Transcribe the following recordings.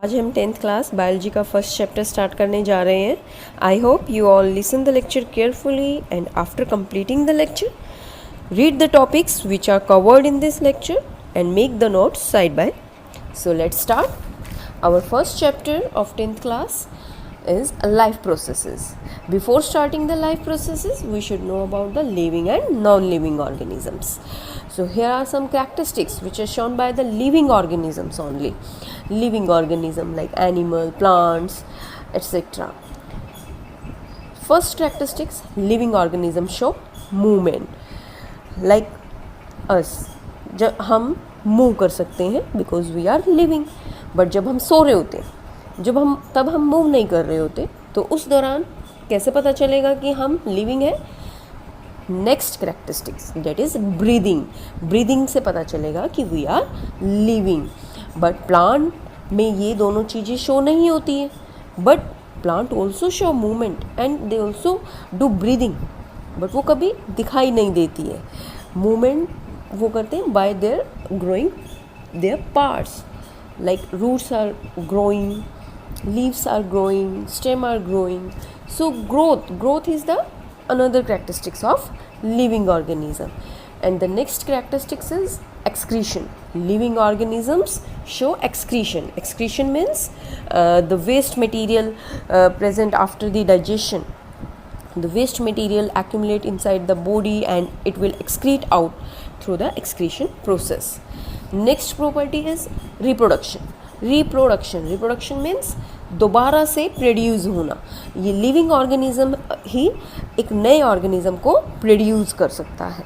आज हम 10th class biology का फर्स्ट चैप्टर स्टार्ट करने जा रहे हैं। I hope you all listen the lecture carefully and after completing the lecture read the topics which are covered in this lecture and make the notes side by. So let's start our first chapter of 10th class is life processes. Before starting the life processes, we should know about the living and non-living organisms. So here are some characteristics which are shown by the living organisms only. Living organism like animal, plants, etc. First characteristics, living organism show movement. Like us, जब हम move कर सकते हैं because we are living, but जब हम सो रहे होते हैं तब हम मूव नहीं कर रहे होते, तो उस दौरान कैसे पता चलेगा कि हम लिविंग है? Next characteristics that is breathing से पता चलेगा कि we are living. But plant में ये दोनों चीज़ें शो नहीं होती है, but plant also show movement and they also do breathing, but वो कभी दिखाई नहीं देती है। मूवमेंट वो करते हैं bye there growing there parts, like roots are growing, leaves are growing, stem are growing. So growth is the another characteristics of living organism. And the next characteristics is excretion. Living organisms show excretion means the waste material present after the digestion. The waste material accumulate inside the body and it will excrete out through the excretion process. Next property is reproduction means दोबारा से produce होना। ये living organism ही एक नए organism को produce कर सकता है।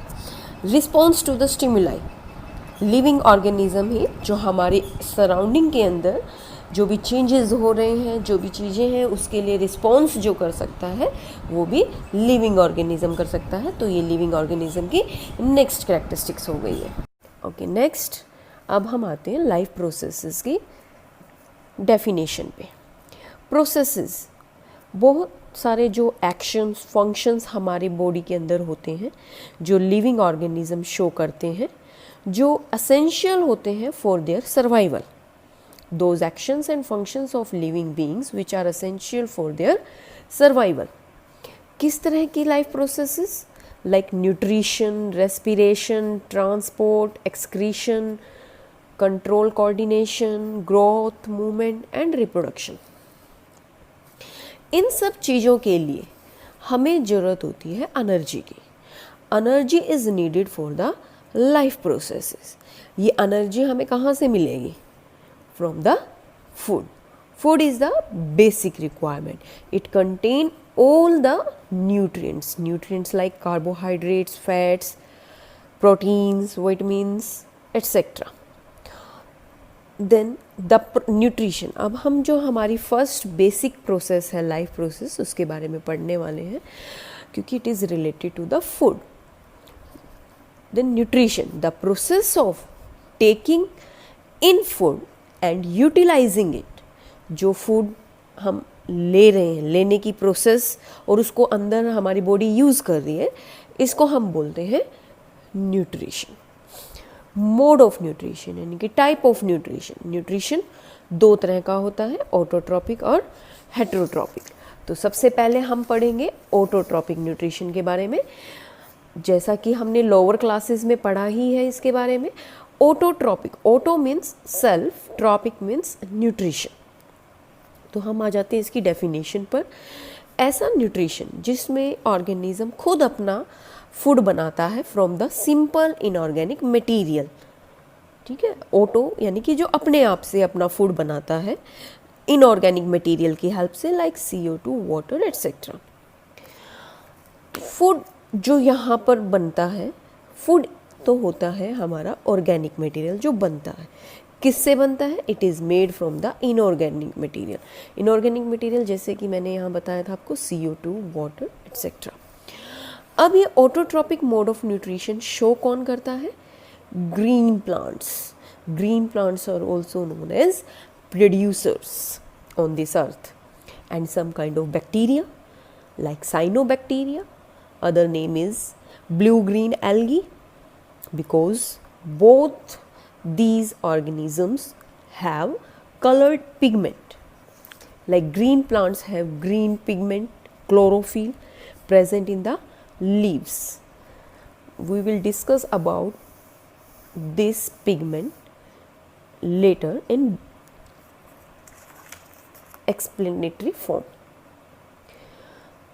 Response to the stimuli, living organism ही जो हमारे सराउंडिंग के अंदर जो भी चेंजेस हो रहे हैं, जो भी चीज़ें हैं, उसके लिए रिस्पॉन्स जो कर सकता है वो भी लिविंग ऑर्गेनिज्म कर सकता है। तो ये लिविंग ऑर्गेनिज्म की नेक्स्ट कैरेक्टरिस्टिक्स हो गई है। ओके, नेक्स्ट अब हम आते हैं लाइफ प्रोसेसेस की डेफिनेशन पे। प्रोसेसेस बहुत सारे जो एक्शंस फंक्शंस हमारे बॉडी के अंदर होते हैं जो लिविंग ऑर्गेनिज्म शो करते हैं, जो असेंशियल होते हैं for their survival. Those actions and functions of living beings which are essential for their survival. किस तरह की life processes? Like nutrition, respiration, transport, excretion, control, coordination, growth, movement and reproduction. इन सब चीज़ों के लिए हमें ज़रूरत होती है एनर्जी की। Energy is needed for the life processes. ये एनर्जी हमें कहाँ से मिलेगी? From the food. Food is the basic requirement. It contain all the nutrients like carbohydrates, fats, proteins, vitamins, etc. Then the nutrition, अब हम जो हमारी फर्स्ट बेसिक प्रोसेस है लाइफ प्रोसेस उसके बारे में पढ़ने वाले हैं क्योंकि it is related to the food. Then nutrition, the process of taking in food and utilizing it। जो फूड हम ले रहे हैं, लेने की प्रोसेस और उसको अंदर हमारी बॉडी यूज़ कर रही है, इसको हम बोलते हैं न्यूट्रिशन। मोड ऑफ न्यूट्रिशन यानी कि टाइप ऑफ न्यूट्रिशन। न्यूट्रिशन दो तरह का होता है, ऑटोट्रॉपिक और हेटेरोट्रॉपिक। तो सबसे पहले हम पढ़ेंगे ऑटोट्रॉपिक न्यूट्रिशन के बारे में, जैसा कि हमने लोअर क्लासेस में पढ़ा ही है इसके बारे में। Autotrophic, auto means self, trophic means nutrition. तो हम आ जाते हैं इसकी डेफिनेशन पर। ऐसा न्यूट्रिशन जिसमें ऑर्गेनिज्म खुद अपना फूड बनाता है from the simple inorganic material. ठीक है, ऑटो यानी कि जो अपने आप से अपना फूड बनाता है इनऑर्गेनिक मटेरियल की हेल्प से, like CO2, water etcetera. Food जो यहाँ पर बनता है, फूड तो होता है हमारा ऑर्गेनिक मटेरियल जो बनता है। किससे बनता है? It is made from the inorganic material. Inorganic material जैसे कि मैंने यहाँ बताया था आपको, CO2, वाटर एट्सेट्रा। अब ये autotrophic mode of nutrition show कौन करता है? Green plants. Green plants are also known as producers on this earth and some kind of bacteria like cyanobacteria. Other name is blue green algae because both these organisms have colored pigment. Like green plants have green pigment, chlorophyll present in the leaves. We will discuss about this pigment later in explanatory form.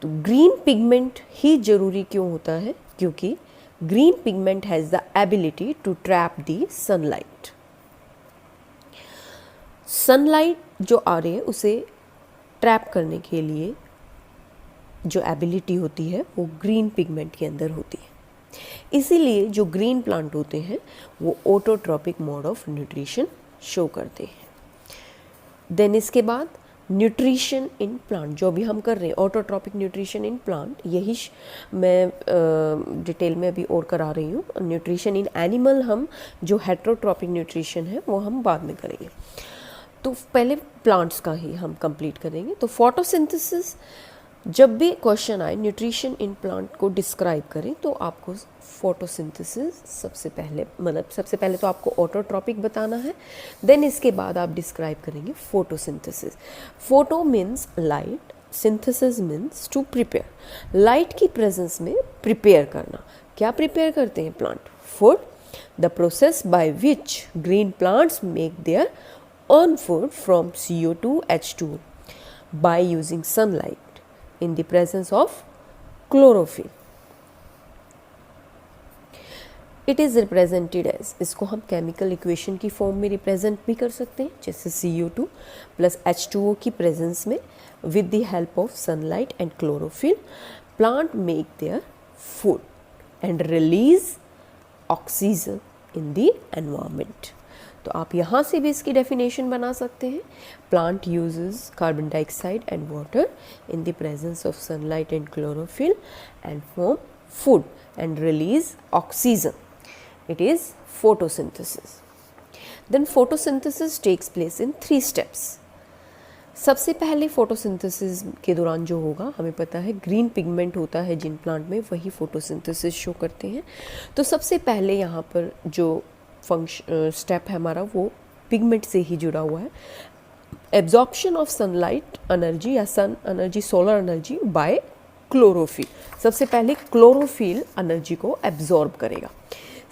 तो green pigment ही जरूरी क्यों होता है? क्योंकि green pigment has the ability to trap the sunlight. Sunlight जो आ रही है उसे ट्रैप करने के लिए जो एबिलिटी होती है वो ग्रीन पिगमेंट के अंदर होती है. इसीलिए जो ग्रीन प्लांट होते हैं वो autotrophic mode of nutrition show करते हैं. देन इसके बाद न्यूट्रिशन इन प्लांट, जो भी हम कर रहे हैं ऑटोट्रॉपिक न्यूट्रिशन इन प्लांट, यही मैं डिटेल में अभी और करा रही हूँ. न्यूट्रिशन इन एनिमल हम जो हेट्रोट्रॉपिक न्यूट्रिशन है वो हम बाद में करेंगे. तो पहले प्लांट्स का ही हम कंप्लीट करेंगे. तो फोटोसिंथेसिस, जब भी क्वेश्चन आए न्यूट्रिशन इन प्लांट को डिस्क्राइब करें तो आपको फोटोसिंथेसिस सबसे पहले तो आपको ऑटोट्रॉपिक बताना है. देन इसके बाद आप डिस्क्राइब करेंगे photosynthesis. Photo means light, synthesis means to prepare. Light की प्रेजेंस में प्रिपेयर करना. क्या प्रिपेयर करते हैं plant? Food. The process by which green plants make their own food from CO2 H2 by using sunlight in the presence of chlorophyll. It is represented as, इसको हम chemical equation की form में represent भी कर सकते हैं, जैसे CO2 plus H2O की प्रेजेंस में with the help of sunlight and chlorophyll plant make their food and release oxygen in the environment. तो आप यहाँ से भी इसकी डेफिनेशन बना सकते हैं. Plant uses carbon dioxide and water in the presence of sunlight and chlorophyll and form food and release oxygen. It is photosynthesis. Then photosynthesis takes place in 3 steps. सबसे पहले फोटोसिंथेसिस के दौरान जो होगा, हमें पता है ग्रीन पिगमेंट होता है जिन प्लांट में, वही फोटोसिंथेसिस शो करते हैं. तो सबसे पहले यहाँ पर जो स्टेप है हमारा वो पिगमेंट से ही जुड़ा हुआ है. एब्जॉर्प्शन ऑफ सनलाइट एनर्जी या sun energy, solar energy by chlorophyll. सबसे पहले क्लोरोफिल एनर्जी को एब्जॉर्ब करेगा.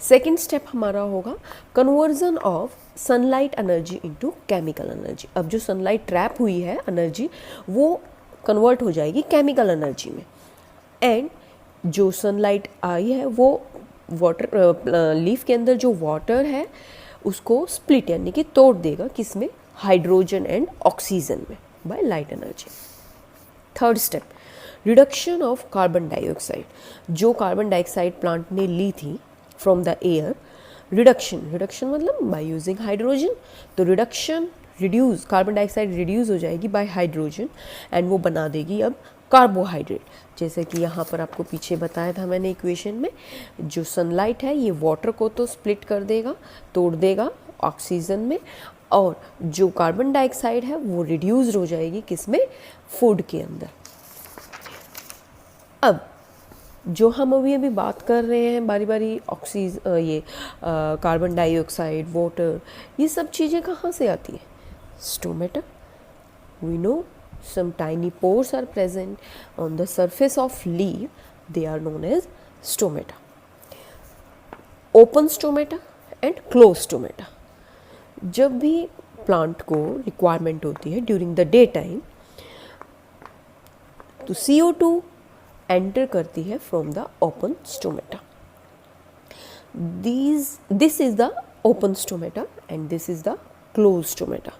सेकेंड स्टेप हमारा होगा conversion of sunlight energy into chemical energy. अब जो सनलाइट ट्रैप हुई है एनर्जी वो कन्वर्ट हो जाएगी केमिकल एनर्जी में. एंड जो सनलाइट आई है वो वाटर लीफ के अंदर जो वाटर है उसको स्प्लिट यानी कि तोड़ देगा, किसमें? हाइड्रोजन एंड ऑक्सीजन में by light energy. Third step reduction of carbon dioxide. जो कार्बन डाइऑक्साइड प्लांट ने ली थी फ्रॉम द एयर, रिडक्शन मतलब बाय यूजिंग हाइड्रोजन. तो reduction, reduce, carbon dioxide reduce हो जाएगी बाय हाइड्रोजन एंड वो बना देगी अब कार्बोहाइड्रेट. जैसे कि यहाँ पर आपको पीछे बताया था मैंने इक्वेशन में, जो सनलाइट है ये वाटर को तो स्प्लिट कर देगा, तोड़ देगा ऑक्सीजन में, और जो कार्बन डाइऑक्साइड है वो रिड्यूस हो जाएगी किसमें? फूड के अंदर. अब जो हम अभी बात कर रहे हैं बारी बारी कार्बन डाइऑक्साइड, वाटर, ये सब चीज़ें कहाँ से आती हैं? Stomata. We know some tiny pores are present on the surface of leaf. They are known as stomata. Open stomata and closed stomata. जब भी प्लांट को रिक्वायरमेंट होती है ड्यूरिंग द डे टाइम तो CO2 एंटर करती है from the open stomata. This is the open stomata and this is the close stomata.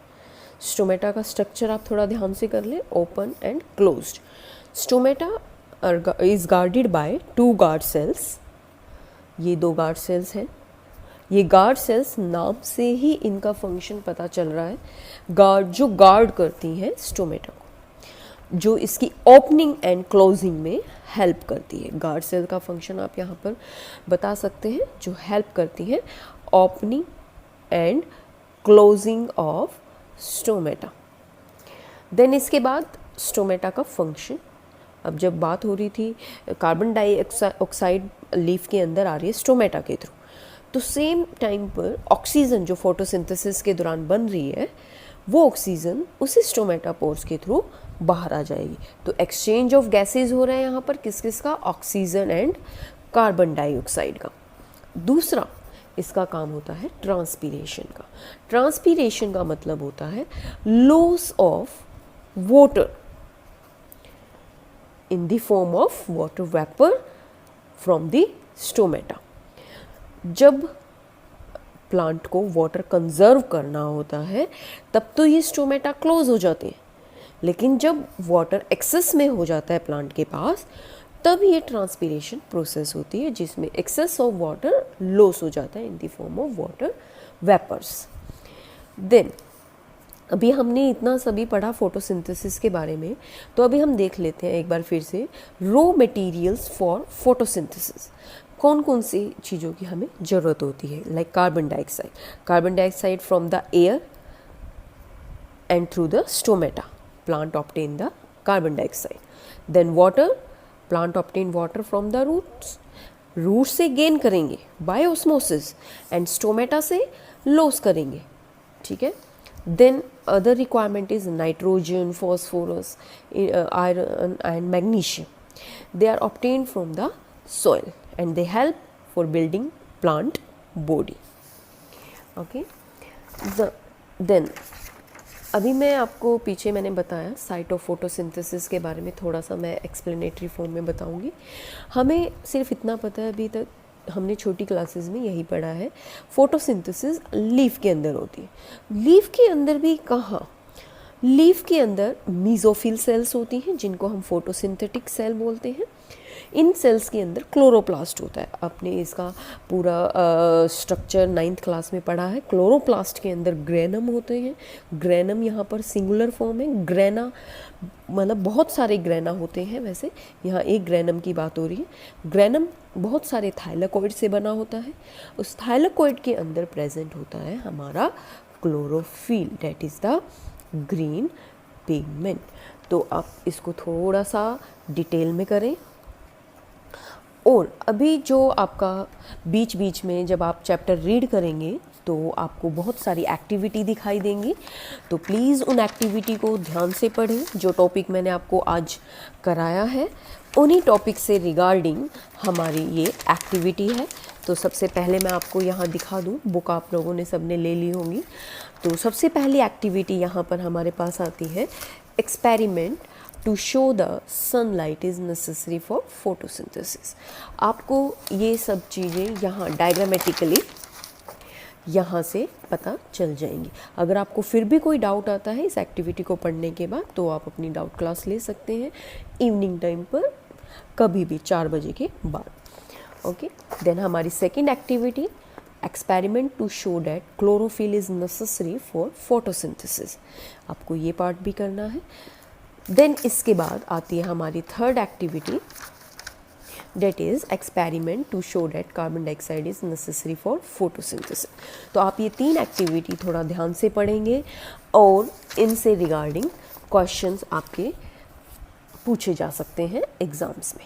Stomata का structure आप थोड़ा ध्यान से कर लें, open and closed. Stomata is guarded by 2 guard cells. ये 2 गार्ड सेल्स हैं. ये गार्ड सेल्स नाम से ही इनका फंक्शन पता चल रहा है. जो गार्ड करती हैं स्टोमेटा को, जो इसकी ओपनिंग एंड क्लोजिंग में हेल्प करती है. गार्ड सेल का फंक्शन आप यहाँ पर बता सकते हैं, जो हेल्प करती है opening and closing of stomata. Then इसके बाद स्टोमेटा का फंक्शन. अब जब बात हो रही थी कार्बन डाइऑक्साइड लीफ के अंदर आ रही है स्टोमेटा के थ्रू, तो सेम टाइम पर ऑक्सीजन जो फोटोसिंथेसिस के दौरान बन रही है वो ऑक्सीजन उसी स्टोमेटापोर्स के थ्रू बाहर आ जाएगी। तो एक्सचेंज ऑफ गैसेज हो रहा है यहाँ पर किस किस का, ऑक्सीजन एंड कार्बन डाइऑक्साइड का। दूसरा इसका काम होता है ट्रांसपीरेशन का। ट्रांसपीरेशन का मतलब होता है loss of water in the form of water vapour from the stomata. जब प्लांट को वाटर कंजर्व करना होता है तब तो ये स्टोमेटा क्लोज हो जाते हैं, लेकिन जब वाटर एक्सेस में हो जाता है प्लांट के पास तब ये ट्रांसपीरेशन प्रोसेस होती है जिसमें एक्सेस ऑफ वाटर लॉस हो जाता है in the form of water vapours. Then अभी हमने इतना सभी पढ़ा फोटोसिंथेसिस के बारे में, तो अभी हम देख लेते हैं एक बार फिर से रॉ मटेरियल्स फॉर फोटोसिंथेसिस। कौन कौन सी चीज़ों की हमें ज़रूरत होती है, like carbon dioxide from the air and through the stomata plant obtain the carbon dioxide. Then water, plant obtain water from the roots से गेन करेंगे बाय ऑस्मोसिस एंड स्टोमेटा से लॉस करेंगे, ठीक है। Then other requirement is nitrogen, phosphorus, iron and magnesium. They are obtain from the soil and they help for building plant body. Okay, then अभी मैं आपको पीछे मैंने बताया साइट ऑफ फोटोसिंथेसिस के बारे में, थोड़ा सा मैं एक्सप्लेनेटरी फॉर्म में बताऊंगी। हमें सिर्फ इतना पता है, अभी तक हमने छोटी क्लासेस में यही पढ़ा है, फोटोसिंथेसिस लीफ के अंदर होती है। लीफ के अंदर भी कहाँ, लीफ के अंदर मीजोफिल सेल्स होती हैं जिनको हम फोटोसिंथेटिक सेल बोलते हैं। इन सेल्स के अंदर क्लोरोप्लास्ट होता है। आपने इसका पूरा स्ट्रक्चर 9th क्लास में पढ़ा है। क्लोरोप्लास्ट के अंदर ग्रेनम होते हैं। ग्रेनम यहाँ पर सिंगुलर फॉर्म है, ग्रेना मतलब बहुत सारे ग्रेना होते हैं। वैसे यहाँ एक ग्रेनम की बात हो रही है। ग्रेनम बहुत सारे थाइलाकोइड से बना होता है। उस थाइलाकोइड के अंदर प्रेजेंट होता है हमारा chlorophyll, that is the green pigment. तो आप इसको थोड़ा सा डिटेल में करें। और अभी जो आपका बीच बीच में जब आप चैप्टर रीड करेंगे तो आपको बहुत सारी एक्टिविटी दिखाई देंगी, तो प्लीज़ उन एक्टिविटी को ध्यान से पढ़ें। जो टॉपिक मैंने आपको आज कराया है उन्हीं टॉपिक से रिगार्डिंग हमारी ये एक्टिविटी है। तो सबसे पहले मैं आपको यहाँ दिखा दूँ, बुक आप लोगों ने सबने ले ली होंगी। तो सबसे पहली एक्टिविटी यहाँ पर हमारे पास आती है experiment to show the sunlight is necessary for photosynthesis. आपको ये सब चीज़ें यहाँ डायग्रामेटिकली यहाँ से पता चल जाएंगी। अगर आपको फिर भी कोई डाउट आता है इस एक्टिविटी को पढ़ने के बाद तो आप अपनी डाउट क्लास ले सकते हैं इवनिंग टाइम पर, कभी भी 4 बजे के बाद। ओके, देन हमारी second activity experiment to show that chlorophyll is necessary for photosynthesis. आपको ये पार्ट भी करना है। देन इसके बाद आती है हमारी third activity, that is experiment to show that carbon dioxide is necessary for photosynthesis. तो आप ये 3 एक्टिविटी थोड़ा ध्यान से पढ़ेंगे और इनसे रिगार्डिंग क्वेश्चंस आपके पूछे जा सकते हैं एग्ज़ाम्स में।